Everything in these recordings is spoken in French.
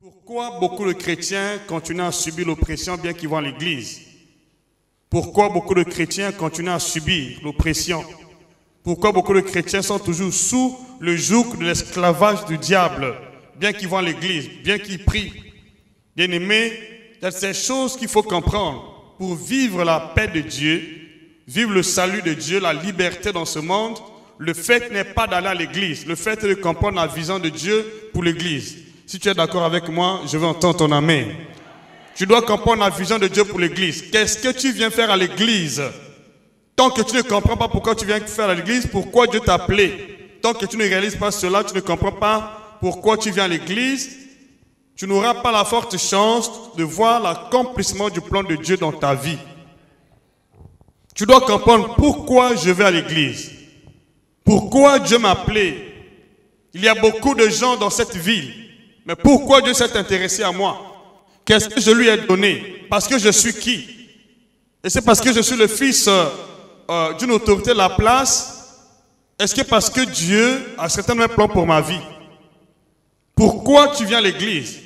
Pourquoi beaucoup de chrétiens continuent à subir l'oppression bien qu'ils vont à l'église? Pourquoi beaucoup de chrétiens continuent à subir l'oppression? Pourquoi beaucoup de chrétiens sont toujours sous le joug de l'esclavage du diable, bien qu'ils vont à l'église, bien qu'ils prient? Bien-aimés, il y a ces choses qu'il faut comprendre pour vivre la paix de Dieu, vivre le salut de Dieu, la liberté dans ce monde. Le fait n'est pas d'aller à l'église, le fait est de comprendre la vision de Dieu pour l'église. Si tu es d'accord avec moi, je veux entendre ton amen. Tu dois comprendre la vision de Dieu pour l'église. Qu'est-ce que tu viens faire à l'église? Tant que tu ne comprends pas pourquoi tu viens faire à l'église, pourquoi Dieu t'a appelé, tant que tu ne réalises pas cela, tu ne comprends pas pourquoi tu viens à l'église, tu n'auras pas la forte chance de voir l'accomplissement du plan de Dieu dans ta vie. Tu dois comprendre pourquoi je vais à l'église. Pourquoi Dieu m'a appelé. Il y a beaucoup de gens dans cette ville. Mais pourquoi Dieu s'est intéressé à moi? Qu'est-ce que je lui ai donné? Parce que je suis qui? Et c'est parce que je suis le fils d'une autorité de la place? Est-ce que parce que Dieu a certainement un plan pour ma vie? Pourquoi tu viens à l'église?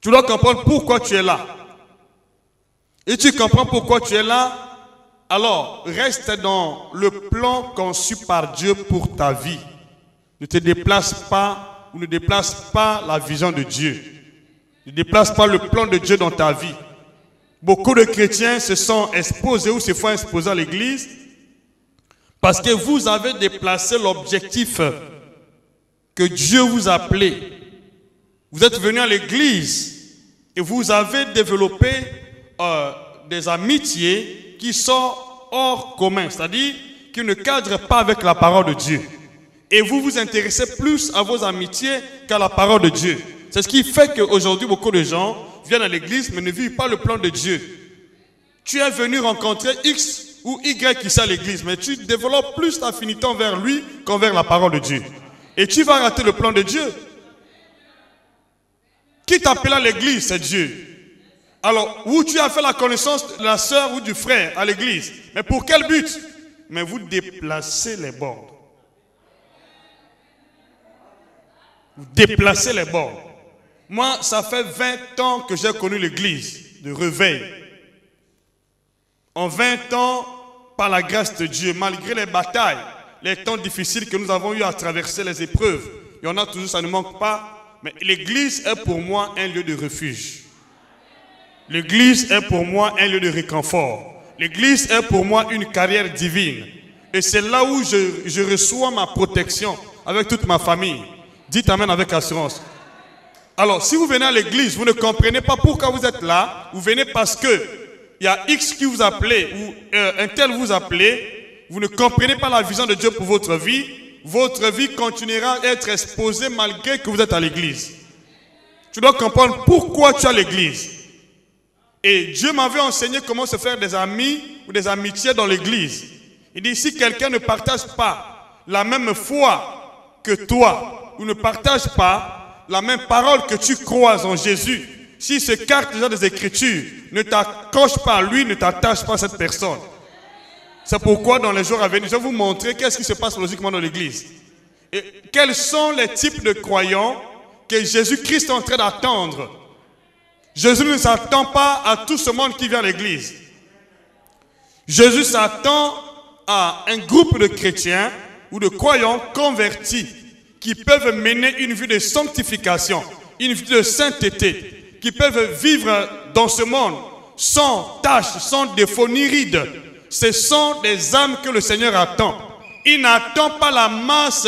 Tu dois comprendre pourquoi tu es là. Et tu comprends pourquoi tu es là, alors reste dans le plan conçu par Dieu pour ta vie. Ne te déplace pas ou ne déplace pas la vision de Dieu. Ne déplace pas le plan de Dieu dans ta vie. Beaucoup de chrétiens se sont exposés ou se font exposer à l'église parce que vous avez déplacé l'objectif que Dieu vous a appelé. Vous êtes venu à l'église et vous avez développé des amitiés qui sont hors commun, c'est-à-dire qui ne cadrent pas avec la parole de Dieu. Et vous vous intéressez plus à vos amitiés qu'à la parole de Dieu. C'est ce qui fait qu'aujourd'hui, beaucoup de gens viennent à l'église mais ne vivent pas le plan de Dieu. Tu es venu rencontrer X ou Y ici à l'église, mais tu développes plus d'affinité envers lui qu'envers la parole de Dieu. Et tu vas rater le plan de Dieu. Qui t'appelle à l'église, c'est Dieu. Alors, où tu as fait la connaissance de la sœur ou du frère à l'église. Mais pour quel but? Mais vous déplacez les bornes. Vous déplacez les bornes. Moi, ça fait 20 ans que j'ai connu l'église de réveil. En 20 ans, par la grâce de Dieu, malgré les batailles, les temps difficiles que nous avons eu à traverser, les épreuves, il y en a toujours, ça ne manque pas. Mais l'église est pour moi un lieu de refuge. L'église est pour moi un lieu de réconfort. L'église est pour moi une carrière divine. Et c'est là où je reçois ma protection avec toute ma famille. Dites amen avec assurance. Alors, si vous venez à l'église, vous ne comprenez pas pourquoi vous êtes là. Vous venez parce que il y a X qui vous appelait ou un tel vous appelait. Vous ne comprenez pas la vision de Dieu pour votre vie. Votre vie continuera à être exposée malgré que vous êtes à l'église. Tu dois comprendre pourquoi tu es à l'église. Et Dieu m'avait enseigné comment se faire des amis ou des amitiés dans l'église. Il dit, si quelqu'un ne partage pas la même foi que toi, ou ne partage pas la même parole que tu crois en Jésus, s'il s'écarte déjà des Écritures, ne t'accroche pas à lui, ne t'attache pas à cette personne. C'est pourquoi dans les jours à venir, je vais vous montrer qu'est-ce qui se passe logiquement dans l'église. Et quels sont les types de croyants que Jésus-Christ est en train d'attendre. Jésus ne s'attend pas à tout ce monde qui vient à l'église. Jésus s'attend à un groupe de chrétiens ou de croyants convertis qui peuvent mener une vie de sanctification, une vie de sainteté, qui peuvent vivre dans ce monde sans tache, sans défaut ni ride. Ce sont des âmes que le Seigneur attend. Il n'attend pas la masse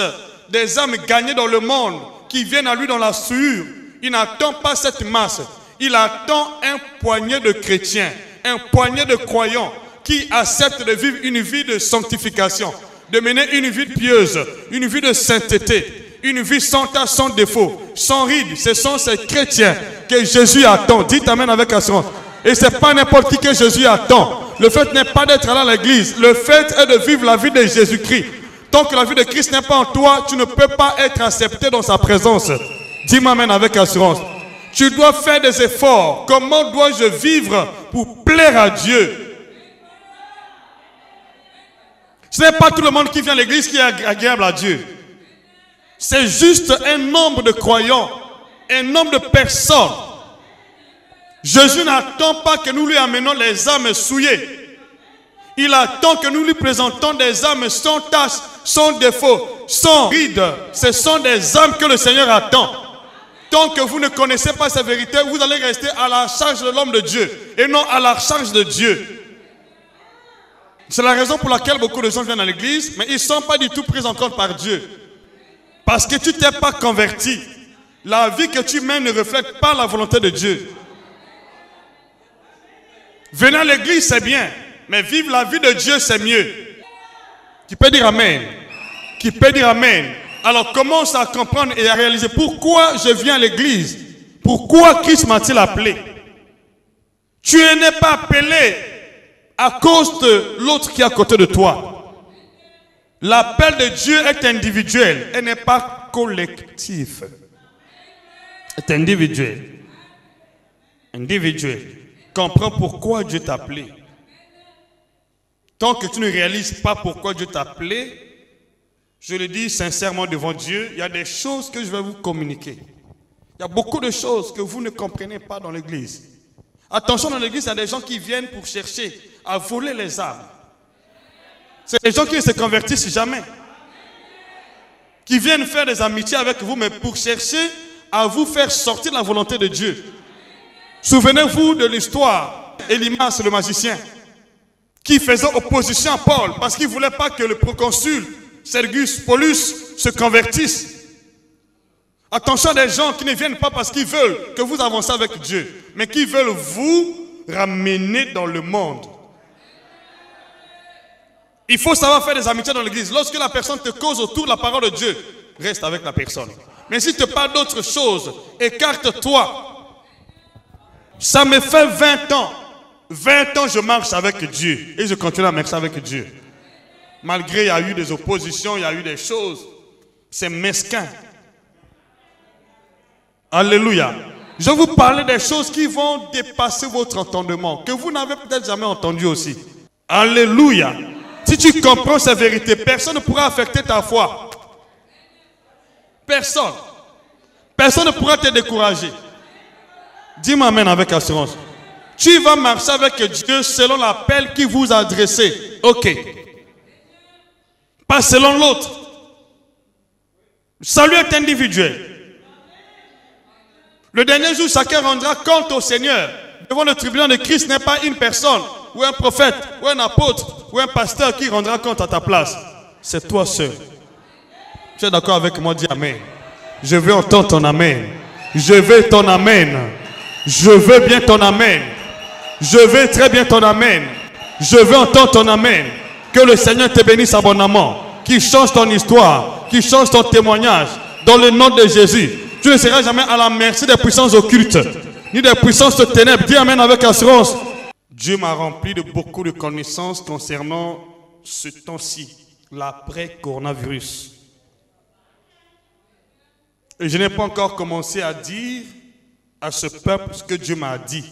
des âmes gagnées dans le monde qui viennent à lui dans la souillure. Il n'attend pas cette masse. Il attend un poignet de chrétiens, un poignet de croyants qui acceptent de vivre une vie de sanctification, de mener une vie pieuse, une vie de sainteté, une vie sans tache, sans défaut, sans ride. Ce sont ces chrétiens que Jésus attend. Dites amen avec assurance. Et ce n'est pas n'importe qui que Jésus attend. Le fait n'est pas d'être là à l'église. Le fait est de vivre la vie de Jésus-Christ. Tant que la vie de Christ n'est pas en toi, tu ne peux pas être accepté dans sa présence. Dis-moi amen avec assurance. Tu dois faire des efforts. Comment dois-je vivre pour plaire à Dieu? Ce n'est pas tout le monde qui vient à l'église qui est agréable à Dieu. C'est juste un nombre de croyants un nombre de personnes. Jésus n'attend pas que nous lui amenions les âmes souillées. Il attend que nous lui présentons des âmes sans tache, sans défaut, sans rides. Ce sont des âmes que le Seigneur attend. Tant que vous ne connaissez pas sa vérité, vous allez rester à la charge de l'homme de Dieu et non à la charge de Dieu. C'est la raison pour laquelle beaucoup de gens viennent à l'église, mais ils ne sont pas du tout pris en compte par Dieu. Parce que tu ne t'es pas converti. La vie que tu mènes ne reflète pas la volonté de Dieu. Venir à l'église, c'est bien, mais vivre la vie de Dieu, c'est mieux. Qui peut dire Amen? Qui peut dire Amen? Alors commence à comprendre et à réaliser pourquoi je viens à l'église. Pourquoi Christ m'a-t-il appelé? Tu n'es pas appelé à cause de l'autre qui est à côté de toi. L'appel de Dieu est individuel, elle n'est pas collectif. C'est individuel. Individuel. Comprends pourquoi Dieu t'a appelé. Tant que tu ne réalises pas pourquoi Dieu t'a appelé, je le dis sincèrement devant Dieu, il y a des choses que je vais vous communiquer. Il y a beaucoup de choses que vous ne comprenez pas dans l'église. Attention, dans l'église, il y a des gens qui viennent pour chercher à voler les âmes. C'est des gens qui ne se convertissent jamais. Qui viennent faire des amitiés avec vous, mais pour chercher à vous faire sortir de la volonté de Dieu. Souvenez-vous de l'histoire d'Élymas le magicien, qui faisait opposition à Paul parce qu'il ne voulait pas que le proconsul Sergius Paulus se convertisse. Attention à des gens qui ne viennent pas parce qu'ils veulent que vous avancez avec Dieu, mais qui veulent vous ramener dans le monde. Il faut savoir faire des amitiés dans l'église. Lorsque la personne te cause autour de la parole de Dieu, reste avec la personne. Mais si tu parles d'autre chose, écarte-toi. Ça me fait 20 ans. 20 ans je marche avec Dieu. Et je continue à marcher avec Dieu. Malgré il y a eu des oppositions, il y a eu des choses. C'est mesquin. Alléluia. Je vais vous parler des choses qui vont dépasser votre entendement. Que vous n'avez peut-être jamais entendu aussi. Alléluia. Si tu comprends ces vérités, personne ne pourra affecter ta foi. Personne. Personne ne pourra te décourager. Dis-moi amen avec assurance. Tu vas marcher avec Dieu selon l'appel qu'il vous a adressé. Ok. Pas selon l'autre. Le salut est individuel. Le dernier jour, chacun rendra compte au Seigneur. Devant le tribunal de Christ n'est pas une personne, ou un prophète, ou un apôtre, ou un pasteur qui rendra compte à ta place. C'est toi seul. Tu es d'accord avec moi? Dis amen. Je veux entendre ton amen. Je veux ton amen. Je veux bien ton amen. Je veux très bien ton amen. Je veux entendre ton amen. Que le Seigneur te bénisse abondamment. Qu'il change ton histoire. Qu'il change ton témoignage. Dans le nom de Jésus. Tu ne seras jamais à la merci des puissances occultes. Ni des puissances de ténèbres. Dis amen avec assurance. Dieu m'a rempli de beaucoup de connaissances concernant ce temps-ci. L'après-coronavirus. Et je n'ai pas encore commencé à dire à ce peuple ce que Dieu m'a dit.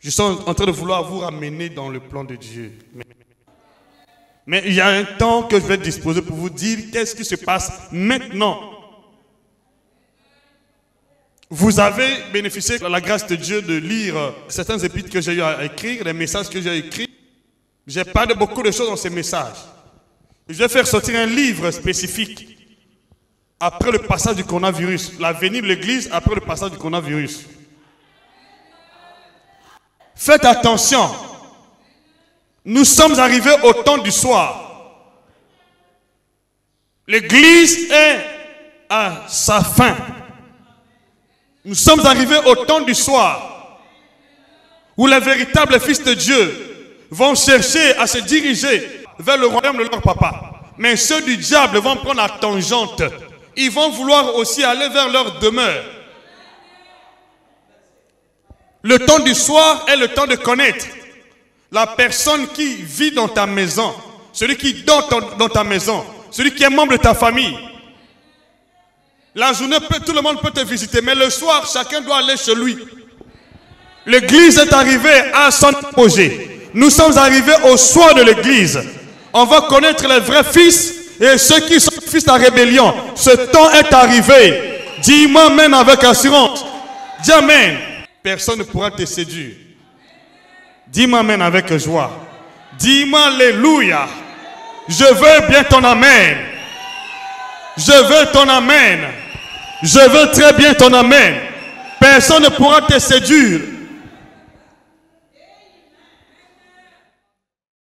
Je suis en train de vouloir vous ramener dans le plan de Dieu. Mais il y a un temps que je vais disposer pour vous dire qu'est-ce qui se passe maintenant. Vous avez bénéficié de la grâce de Dieu de lire certains épîtres que j'ai eu à écrire, les messages que j'ai écrits. J'ai parlé de beaucoup de choses dans ces messages. Je vais faire sortir un livre spécifique après le passage du coronavirus. L'avenir de l'Église après le passage du coronavirus. Faites attention. Nous sommes arrivés au temps du soir. L'Église est à sa fin. Nous sommes arrivés au temps du soir où les véritables fils de Dieu vont chercher à se diriger vers le royaume de leur papa. Mais ceux du diable vont prendre la tangente. Ils vont vouloir aussi aller vers leur demeure. Le temps du soir est le temps de connaître la personne qui vit dans ta maison, celui qui dort dans ta maison, celui qui est membre de ta famille. La journée, tout le monde peut te visiter, mais le soir, chacun doit aller chez lui. L'église est arrivée à son apogée. Nous sommes arrivés au soir de l'église. On va connaître les vrais fils et ceux qui sont fils de la rébellion. Ce temps est arrivé. Dis-moi amen avec assurance. Dis amen. Personne ne pourra te séduire. Dis-moi amen avec joie. Dis-moi alléluia. Je veux bien ton amen. Je veux ton amen. Je veux très bien ton amen. Personne ne pourra te séduire.